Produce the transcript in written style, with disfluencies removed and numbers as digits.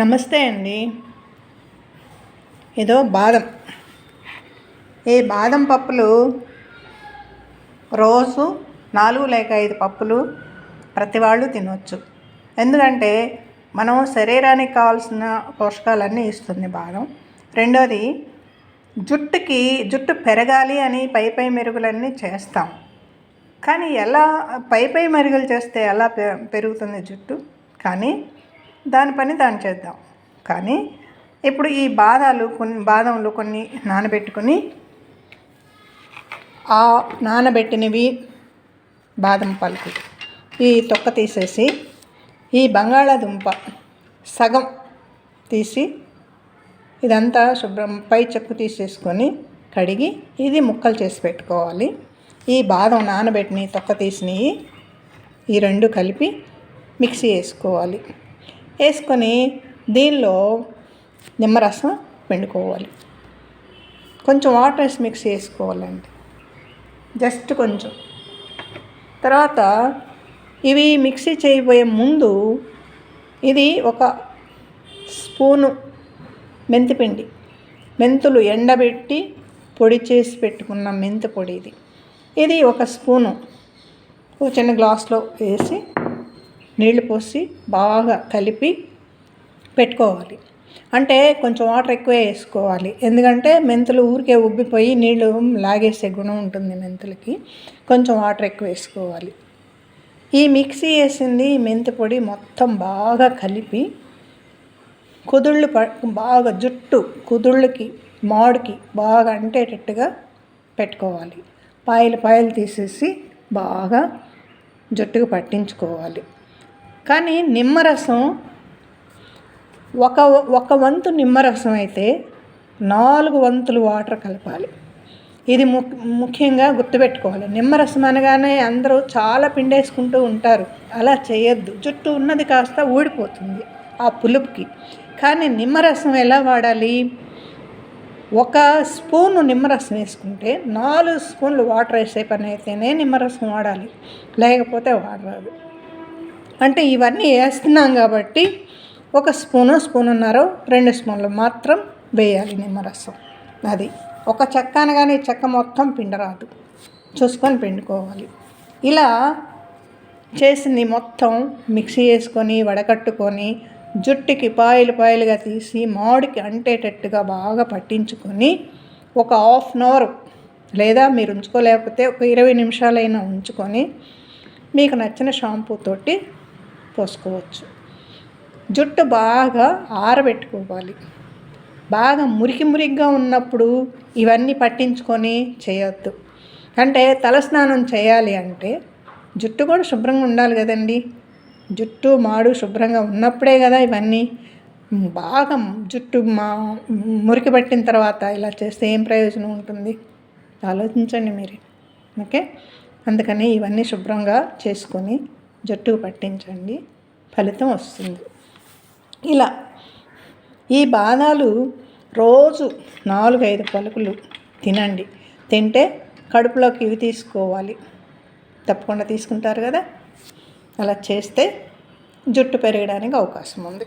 నమస్తే అండి. ఏదో బాదం బాదం పప్పులు రోజు 4 లేక 5 పప్పులు ప్రతి వాళ్ళు తినవచ్చు. ఎందుకంటే మనం శరీరానికి కావాల్సిన పోషకాలన్నీ ఇస్తుంది బాదం. రెండోది, జుట్టు పెరగాలి అని పై మెరుగులన్నీ చేస్తాం. కానీ ఎలా పై మెరుగులు చేస్తే ఎలా పెరుగుతుంది జుట్టు? కానీ దాని పని దాన్ని చేద్దాం. కానీ ఇప్పుడు ఈ బాదంలు కొన్ని నానబెట్టుకొని, ఆ నానబెట్టినవి బాదం పలుకులు ఈ తొక్క తీసేసి, ఈ బంగాళాదుంప సగం తీసి, ఇదంతా శుభ్రం పై చెక్కు తీసేసుకొని కడిగి ఇది ముక్కలు చేసి పెట్టుకోవాలి. ఈ బాదం నానబెట్టిన తొక్క తీసినవి ఈ రెండు కలిపి మిక్సీ వేసుకోవాలి. వేసుకొని దీనిలో నిమ్మరసం పిండుకోవాలి. కొంచెం వాటర్ వేసి మిక్స్ చేసుకోవాలండి, జస్ట్ కొంచెం. తర్వాత ఇవి మిక్సీ చేయబోయే ముందు ఇది ఒక స్పూను మెంతిపిండి, మెంతులు ఎండబెట్టి పొడి చేసి పెట్టుకున్న మెంతి పొడి ఇది ఒక స్పూను ఒక చిన్న గ్లాస్లో వేసి నీళ్లు పోసి బాగా కలిపి పెట్టుకోవాలి. అంటే కొంచెం వాటర్ ఎక్కువే వేసుకోవాలి, ఎందుకంటే మెంతులు ఊరికే ఉబ్బిపోయి నీళ్లు లాగేసే గుణం ఉంటుంది మెంతులకి. కొంచెం వాటర్ ఎక్కువ వేసుకోవాలి. ఈ మిక్సీ వేసింది మెంతి పొడి మొత్తం బాగా కలిపి కుదుళ్ళు బాగా జుట్టు కుదుళ్ళకి మాడుకి బాగా అంటేటట్టుగా పెట్టుకోవాలి. పాయలు తీసేసి బాగా జుట్టుకు పట్టించుకోవాలి. కానీ నిమ్మరసం ఒక వంతు నిమ్మరసం అయితే 4 వంతులు వాటర్ కలపాలి. ఇది ముఖ్యంగా గుర్తుపెట్టుకోవాలి. నిమ్మరసం అనగానే అందరూ చాలా పిండేసుకుంటూ ఉంటారు. అలా చేయొద్దు, జుట్టు ఉన్నది కాస్త ఊడిపోతుంది ఆ పులుపుకి. కానీ నిమ్మరసం ఎలా వాడాలి? 1 స్పూను నిమ్మరసం వేసుకుంటే 4 స్పూన్లు వాటర్ వేసే పని అయితేనే నిమ్మరసం వాడాలి, లేకపోతే వాడరాదు. అంటే ఇవన్నీ వేస్తున్నాం కాబట్టి 1 స్పూనున్నర 2 స్పూన్లు మాత్రం వేయాలి నిమ్మరసం. అది ఒక చెక్క అనగానే చెక్క మొత్తం పిండరాదు, చూసుకొని పిండుకోవాలి. ఇలా చేసింది మొత్తం మిక్సీ వేసుకొని వడకట్టుకొని జుట్టుకి పాయలుగా తీసి మాడికి అంటేటట్టుగా బాగా పట్టించుకొని ఒక 1/2 అవర్ లేదా మీరు ఉంచుకోలేకపోతే ఒక 20 నిమిషాలైనా ఉంచుకొని మీకు నచ్చిన షాంపూ తోటి పోసుకోవచ్చు. జుట్టు బాగా ఆరబెట్టుకోవాలి. బాగా మురికిగా ఉన్నప్పుడు ఇవన్నీ పట్టించుకొని చేయొద్దు. అంటే తలస్నానం చేయాలి అంటే జుట్టు కూడా శుభ్రంగా ఉండాలి కదండి. జుట్టు మాడు శుభ్రంగా ఉన్నప్పుడే కదా ఇవన్నీ. బాగా జుట్టు మురికి పట్టిన తర్వాత ఇలా చేస్తే ఏం ప్రయోజనం ఉంటుంది? ఆలోచించండి మీరు. ఓకే, అందుకని ఇవన్నీ శుభ్రంగా చేసుకొని జుట్టుకు పట్టించండి, ఫలితం వస్తుంది. ఇలా ఈ బాదాలు రోజు 4-5 పలుకులు తినండి. తింటే కడుపులోకి ఇవి తీసుకోవాలి, తప్పకుండా తీసుకుంటారు కదా. అలా చేస్తే జుట్టు పెరగడానికి అవకాశం ఉంది.